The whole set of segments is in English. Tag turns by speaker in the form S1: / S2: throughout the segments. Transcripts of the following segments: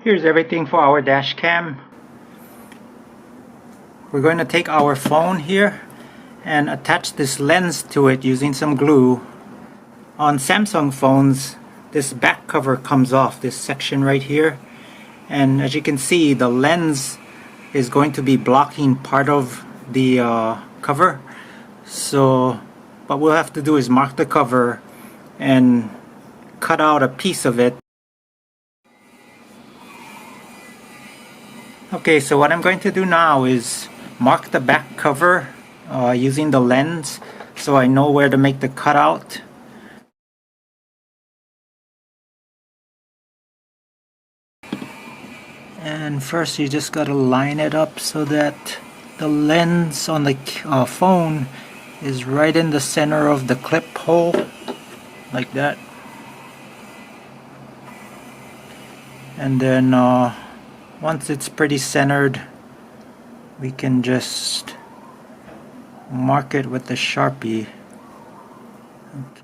S1: Here's everything for our dash cam. We're going to take our phone here and attach this lens to it using some glue. On Samsung phones, this back cover comes off, this section right here, and as you can see, the lens is going to be blocking part of the cover. So what we'll have to do is mark the cover and cut out a piece of it. Okay, so what I'm going to do now is mark the back cover using the lens so I know where to make the cutout. And first you just gotta line it up so that the lens on the phone is right in the center of the clip hole, like that. And then once it's pretty centered, we can just mark it with the Sharpie. Okay.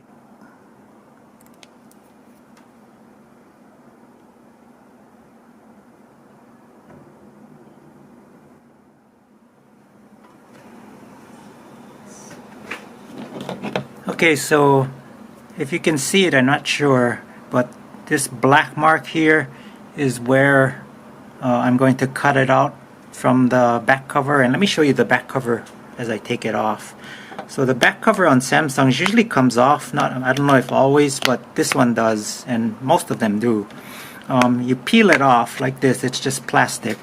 S1: Okay, so if you can see it, I'm not sure, but this black mark here is where I'm going to cut it out from the back cover. And let me show you the back cover as I take it off. So the back cover on Samsung usually comes off, I don't know if always, but this one does, and most of them do. You peel it off like this, it's just plastic,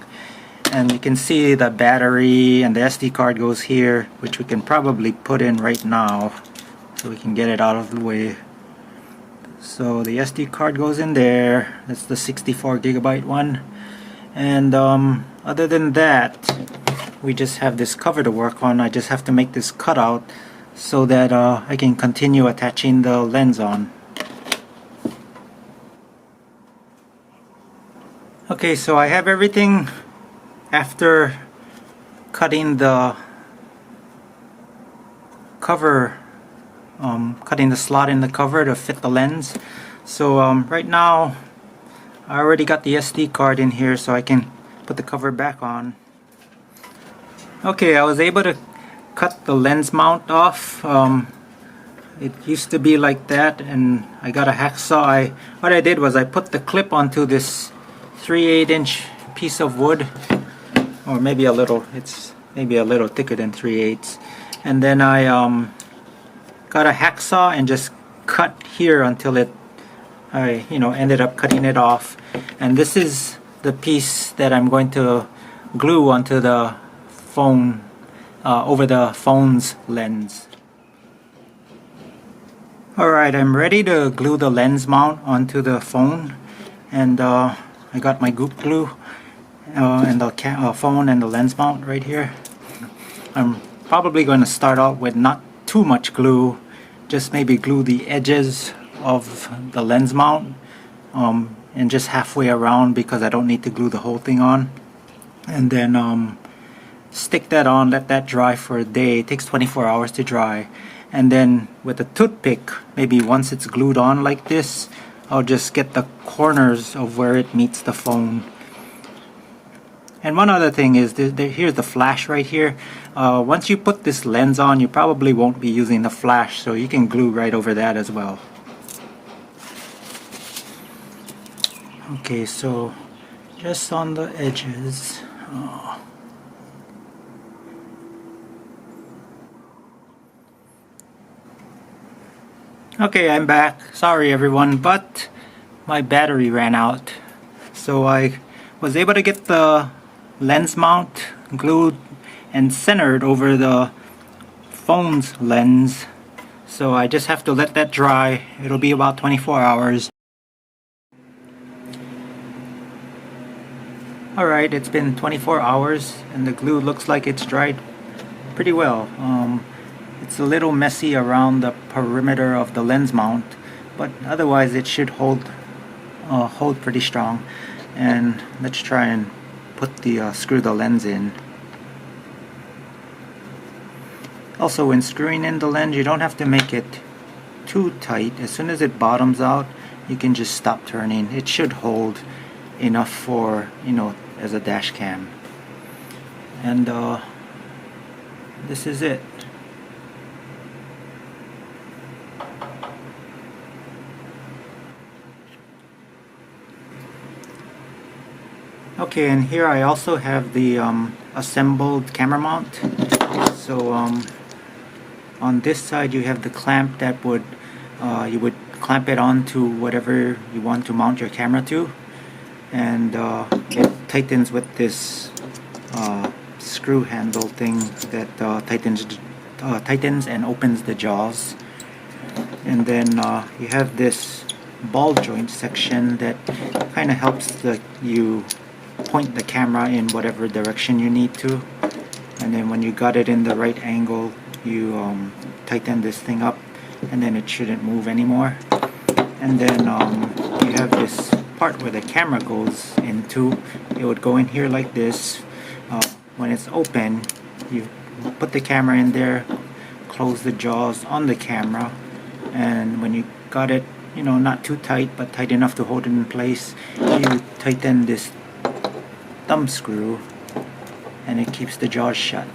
S1: and you can see the battery and the SD card goes here, which we can probably put in right now so we can get it out of the way. So the SD card goes in there. That's the 64GB one. And other than that, we just have this cover to work on. I just have to make this cutout so that I can continue attaching the lens on. Okay, so I have everything after cutting the cover, cutting the slot in the cover to fit the lens. So right now I already got the SD card in here, so I can put the cover back on. Okay, I was able to cut the lens mount off. It used to be like that, and I got a hacksaw. What I did was I put the clip onto this 3/8" piece of wood, or maybe a little, it's maybe a little thicker than 3/8, and then I got a hacksaw and just cut here until I ended up cutting it off. And this is the piece that I'm going to glue onto the phone, over the phone's lens. Alright, I'm ready to glue the lens mount onto the phone, and I got my goop glue and the phone and the lens mount right here. I'm probably going to start out with not too much glue, just maybe glue the edges of the lens mount and just halfway around, because I don't need to glue the whole thing on. And then stick that on, let that dry for a day. It takes 24 hours to dry. And then with a toothpick, maybe once it's glued on like this, I'll just get the corners of where it meets the phone. And one other thing is, here's the flash right here. Once you put this lens on, you probably won't be using the flash, so you can glue right over that as well. Okay, so just on the edges. Okay, I'm back. Sorry everyone, but my battery ran out. So I was able to get the lens mount glued and centered over the phone's lens. So I just have to let that dry. It'll be about 24 hours. Alright, it's been 24 hours and the glue looks like it's dried pretty well. It's a little messy around the perimeter of the lens mount, but otherwise it should hold pretty strong. And let's try and put the screw the lens in. Also, when screwing in the lens, you don't have to make it too tight. As soon as it bottoms out, you can just stop turning. It should hold. enough for, as a dash cam. And this is it. Okay, and here I also have the assembled camera mount. So on this side you have the clamp that would you would clamp it onto whatever you want to mount your camera to, and it tightens with this screw handle thing that tightens and opens the jaws. And then you have this ball joint section that kind of helps you point the camera in whatever direction you need to. And then when you got it in the right angle, you tighten this thing up, and then it shouldn't move anymore. And then you have this part where the camera goes into. It would go in here like this. When it's open, you put the camera in there, close the jaws on the camera, and when you got it, not too tight but tight enough to hold it in place, you tighten this thumb screw and it keeps the jaws shut.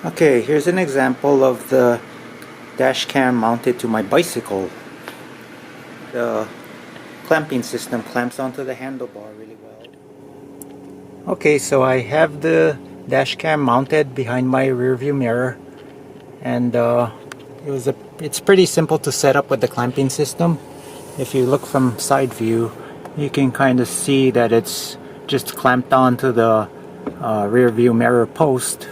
S1: Okay, here's an example of the dash cam mounted to my bicycle. The clamping system clamps onto the handlebar really well. Okay, so I have the dash cam mounted behind my rear view mirror, and it's pretty simple to set up with the clamping system. If you look from side view, you can kind of see that it's just clamped onto the rear view mirror post,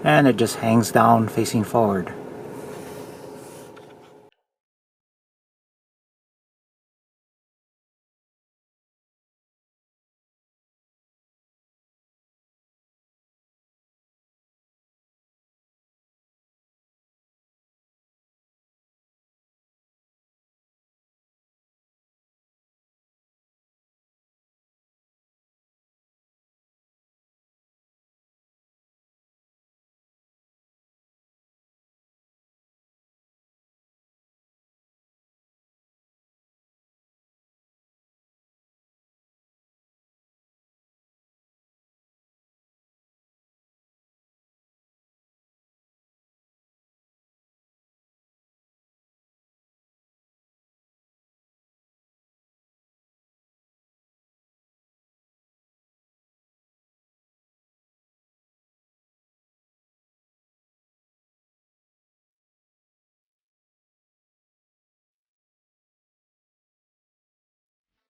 S1: and it just hangs down facing forward.